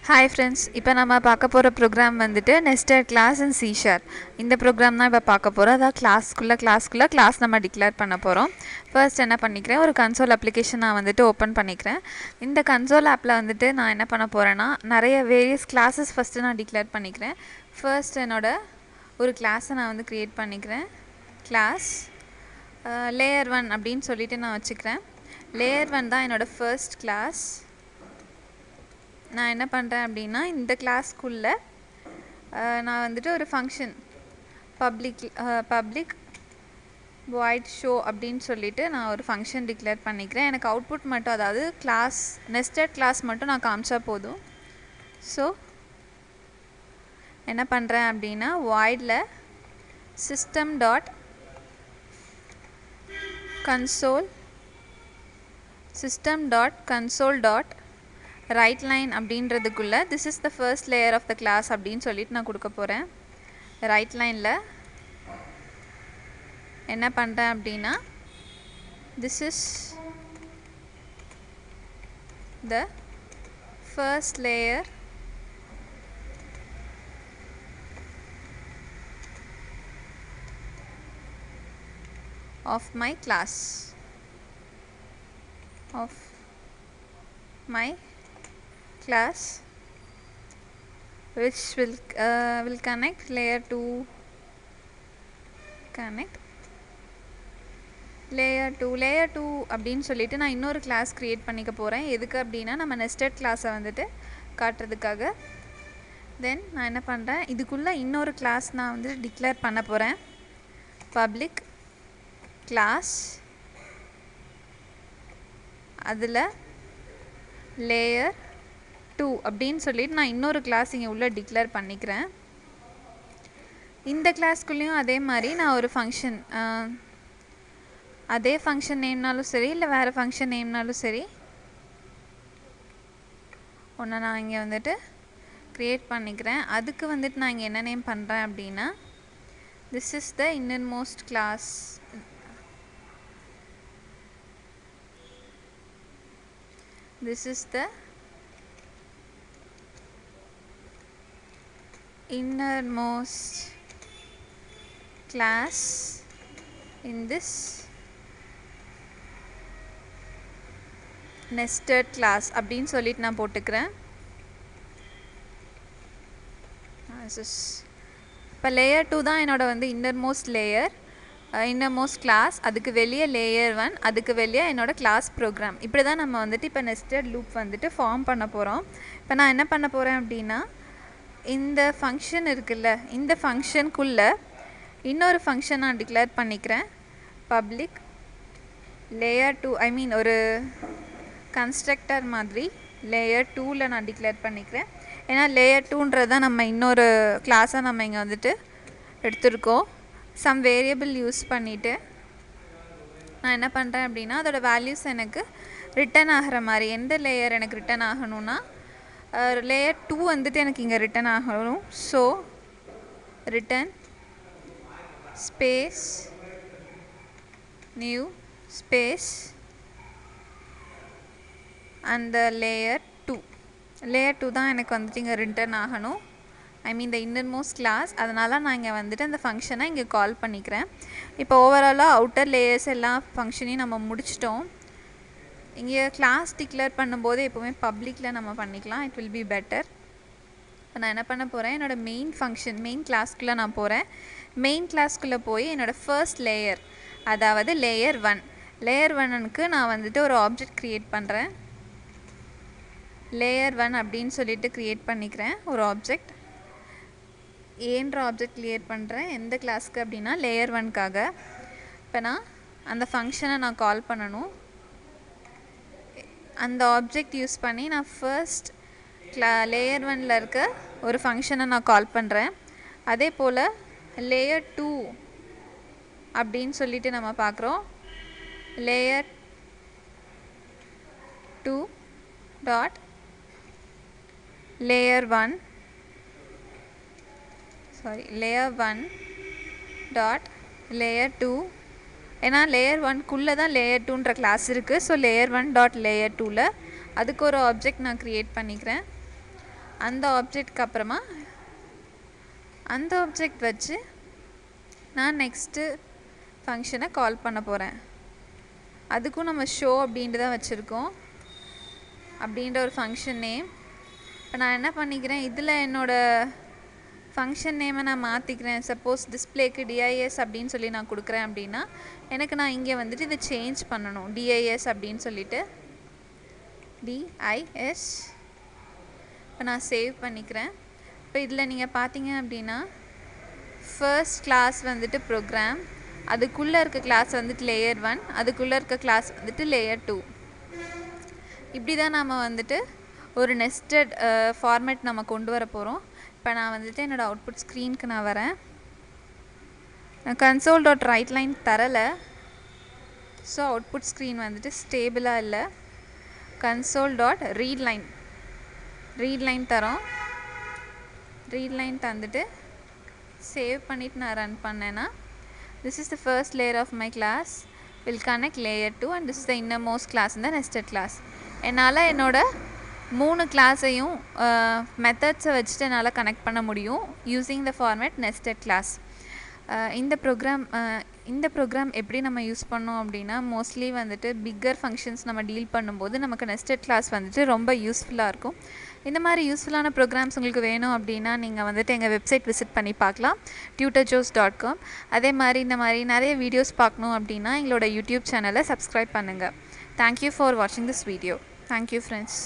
Hi friends, இப்போ நம்ம பார்க்க போகிற ப்ரோக்ராம் வந்துட்டு நெஸ்டட் கிளாஸ் இன் C#. இந்த ப்ரோக்ராம் தான் இப்போ பார்க்க போகிறோம். அதான் கிளாஸ் நம்ம டிக்ளேர் பண்ண போகிறோம். ஃபர்ஸ்ட் என்ன பண்ணிக்கிறேன், ஒரு கன்சோல் அப்ளிகேஷன் நான் வந்துட்டு ஓப்பன் பண்ணிக்கிறேன். இந்த கன்சோல் ஆப்பில் வந்துட்டு நான் என்ன பண்ண போகிறேன்னா, நிறைய வேரியஸ் கிளாஸஸ் ஃபஸ்ட்டு நான் டிக்ளேர் பண்ணிக்கிறேன். ஃபர்ஸ்ட் என்னோட ஒரு கிளாஸை நான் வந்து க்ரியேட் பண்ணிக்கிறேன். கிளாஸ் லேயர் 1 அப்படின்னு சொல்லிட்டு நான் வச்சுக்கிறேன். லேயர் 1 தான் என்னோடய ஃபர்ஸ்ட் கிளாஸ். நான் என்ன பண்ணுறேன் அப்படின்னா, இந்த கிளாஸ்க்குள்ளே நான் வந்துட்டு ஒரு ஃபங்க்ஷன் பப்ளிக் void show அப்படின்னு சொல்லிட்டு நான் ஒரு ஃபங்க்ஷன் டிக்ளேர் பண்ணிக்கிறேன். எனக்கு அவுட்புட் மட்டும், அதாவது கிளாஸ் நெஸ்டட் கிளாஸ் மட்டும் நான் காமிச்சா போதும். ஸோ என்ன பண்ணுறேன் அப்படின்னா, voidல system dot console dot right line அப்படின்றதுக்குள்ள this is the first layer of the class அப்படின்னு சொல்லிட்டு நான் கொடுக்க போகிறேன். ரைட் லைனில் என்ன பண்ணுறேன் அப்படின்னா, this is the first layer of my class which will connect layer 2 அப்படின்னு சொல்லிட்டு நான் இன்னொரு கிளாஸ் க்ரியேட் பண்ணிக்க போகிறேன். எதுக்கு அப்படின்னா, நம்ம நெஸ்டட் கிளாஸை வந்துட்டு காட்டுறதுக்காக. தென் நான் என்ன பண்ணுறேன், இதுக்குள்ளே இன்னொரு கிளாஸ் நான் வந்து டிக்ளேர் பண்ண போகிறேன். பப்ளிக் கிளாஸ், அதில் லேயர் 2 அப்படின்னு சொல்லிட்டு நான் இன்னொரு கிளாஸ் இங்கே உள்ளே டிக்ளேர் பண்ணிக்கிறேன். இந்த கிளாஸ்க்குள்ளேயும் அதே மாதிரி நான் ஒரு ஃபங்க்ஷன், அதே ஃபங்க்ஷன் நேம்னாலும் சரி, இல்லை வேறு ஃபங்க்ஷன் நேம்னாலும் சரி, ஒன்று நான் இங்கே வந்துட்டு க்ரியேட் பண்ணிக்கிறேன். அதுக்கு வந்துட்டு நான் இங்கே என்ன நேம் பண்ணுறேன் அப்படின்னா, this is the innermost class. This is the innermost class in this nested class அப்படின்னு சொல்லிட்டு நான் போட்டுக்கிறேன். இப்போ லேயர் 2 தான் என்னோட வந்து இன்னர்மோஸ்ட் கிளாஸ். அதுக்கு வெளியே லேயர் 1, அதுக்கு வெளியே என்னோட கிளாஸ் ப்ரோக்ராம். இப்படி தான் நம்ம வந்துட்டு இப்போ நெஸ்டட் லூப் வந்துட்டு ஃபார்ம் பண்ண போகிறோம். இப்போ நான் என்ன பண்ண போகிறேன் அப்படின்னா, இந்த ஃபங்க்ஷன் இருக்குல்ல, இந்த ஃபங்க்ஷனுக்குள்ளே இன்னொரு ஃபங்க்ஷன் நான் டிக்ளேர் பண்ணிக்கிறேன். பப்ளிக் லேயர் 2, ஐ மீன் ஒரு கன்ஸ்ட்ரக்டர் மாதிரி லேயர் 2ல் நான் டிக்ளேர் பண்ணிக்கிறேன். ஏன்னா லேயர் 2ன்றது தான் நம்ம இன்னொரு கிளாஸாக நம்ம இங்கே வந்துட்டு எடுத்துருக்கோம். சம் வேரியபிள் யூஸ் பண்ணிவிட்டு நான் என்ன பண்ணுறேன் அப்படின்னா, அதோடய வேல்யூஸ் எனக்கு ரிட்டன் ஆகிற மாதிரி, எந்த லேயர் எனக்கு ரிட்டன் ஆகணும்னா லேயர் 2 வந்துட்டு எனக்கு இங்கே ரிட்டன் ஆகணும். So return space new space அந்த லேயர் 2 தான் எனக்கு வந்துட்டு இங்கே ரிட்டன் ஆகணும். ஐ மீன் த இன்னர்மோஸ்ட் கிளாஸ். அதனால் நான் இங்கே வந்துட்டு அந்த ஃபங்க்ஷனை இங்கே கால் பண்ணிக்கிறேன். இப்போ ஓவராலாக அவுட்டர் லேயர்ஸ் எல்லா ஃபங்க்ஷனையும் நம்ம முடிச்சிட்டோம். இங்கே கிளாஸ் டிக்ளேர் பண்ணும்போது எப்போவுமே பப்ளிக்கில் நம்ம பண்ணிக்கலாம். It will be better. இப்போ நான் என்ன பண்ண போகிறேன், என்னோடய மெயின் கிளாஸ்க்குள்ளே நான் போகிறேன். மெயின் கிளாஸ்க்குள்ளே போய் என்னோடய ஃபர்ஸ்ட் லேயர், அதாவது லேயர் 1க்கு நான் வந்துட்டு ஒரு ஆப்ஜெக்ட் க்ரியேட் பண்ணுறேன். லேயர் 1 அப்படின்னு சொல்லிட்டு க்ரியேட் பண்ணிக்கிறேன் ஒரு ஆப்ஜெக்ட். ஏன்ற ஆப்ஜெக்ட் க்ரியேட் பண்ணுறேன். எந்த கிளாஸ்க்கு அப்படின்னா லேயர் 1க்காக. இப்போ நான் அந்த ஃபங்க்ஷனை நான் கால் பண்ணணும். அந்த ஆப்ஜெக்ட் யூஸ் பண்ணி நான் ஃபர்ஸ்ட் லேயர் 1ல் இருக்க ஒரு ஃபங்க்ஷனை நான் கால் பண்ணுறேன். அதே போல் லேயர் 2 அப்படின்னு சொல்லிட்டு நம்ம பார்க்குறோம். Layer 2 dot layer 1 dot layer 2 ஏன்னா லேயர் 1குள்ளே தான் லேயர் 2ன்ற கிளாஸ் இருக்குது. ஸோ லேயர் 1 டாட் லேயர் 2ல் அதுக்கு ஒரு ஆப்ஜெக்ட் நான் க்ரியேட் பண்ணிக்கிறேன். அந்த ஆப்ஜெக்ட்க்கு அப்புறமா அந்த ஆப்ஜெக்ட் வச்சு நான் நெக்ஸ்ட்டு ஃபங்க்ஷனை கால் பண்ண போகிறேன். அதுக்கும் நம்ம ஷோ அப்படின்ட்டு தான் வச்சுருக்கோம், அப்படின்ற ஒரு ஃபங்க்ஷன் நேம். இப்போ நான் என்ன பண்ணிக்கிறேன், இதில் என்னோடய ஃபங்க்ஷன் நேமை நான் மாற்றிக்கிறேன். சப்போஸ் டிஸ்பிளேக்கு டிஐஎஸ் அப்படின்னு சொல்லி நான் கொடுக்குறேன் அப்படின்னா எனக்கு நான் இங்கே வந்துட்டு இதை சேஞ்ச் பண்ணணும். டிஐஎஸ் அப்படின்னு சொல்லிவிட்டு டிஐஎஸ் இப்போ நான் சேவ் பண்ணிக்கிறேன். இப்போ இதில் நீங்கள் பார்த்தீங்க அப்படின்னா ஃபர்ஸ்ட் கிளாஸ் வந்துட்டு ப்ரோக்ராம், அதுக்குள்ளே இருக்க கிளாஸ் வந்துட்டு லேயர் 1, அதுக்குள்ளே இருக்க கிளாஸ் வந்துட்டு லேயர் 2. இப்படி தான் நம்ம வந்துட்டு ஒரு நெஸ்டட் ஃபார்மேட் நம்ம கொண்டு வர போகிறோம். இப்போ நான் வந்துட்டு என்னோடய அவுட்புட் ஸ்க்ரீனுக்கு நான் வரேன். நான் console.writeLine தரலை, ஸோ அவுட்புட் ஸ்க்ரீன் வந்துட்டு ஸ்டேபிளாக இல்லை. console.readline தரோம். ரீட்லைன் தந்துட்டு சேவ் பண்ணிவிட்டு நான் ரன் பண்ணேன்னா this is the first layer of my class will connect layer 2 and this is the innermost class in the nested class. என்னால் என்னோட 3 கிளாஸையும் மெத்தட்ஸை வச்சுட்டு என்னால் கனெக்ட் பண்ண முடியும் using the format nested class. இந்த ப்ரோக்ராம் எப்படி நம்ம யூஸ் பண்ணோம் அப்படின்னா மோஸ்ட்லி வந்துட்டு பிக்கர் ஃபங்க்ஷன்ஸ் நம்ம டீல் பண்ணும்போது நமக்கு நெஸ்டட் கிளாஸ் வந்துட்டு ரொம்ப யூஸ்ஃபுல்லாக இருக்கும். இந்த மாதிரி யூஸ்ஃபுல்லான ப்ரோக்ராம்ஸ் உங்களுக்கு வேணும் அப்படின்னா நீங்கள் வந்துட்டு எங்கள் வெப்சைட் விசிட் பண்ணி பார்க்கலாம், tutorjos.com. அதே மாதிரி இந்த மாதிரி நிறைய வீடியோஸ் பார்க்கணும் அப்படின்னா எங்களோட யூடியூப் சேனலை சப்ஸ்கிரைப் பண்ணுங்கள். தேங்க்யூ ஃபார் வாட்சிங் திஸ் வீடியோ. Thank you friends.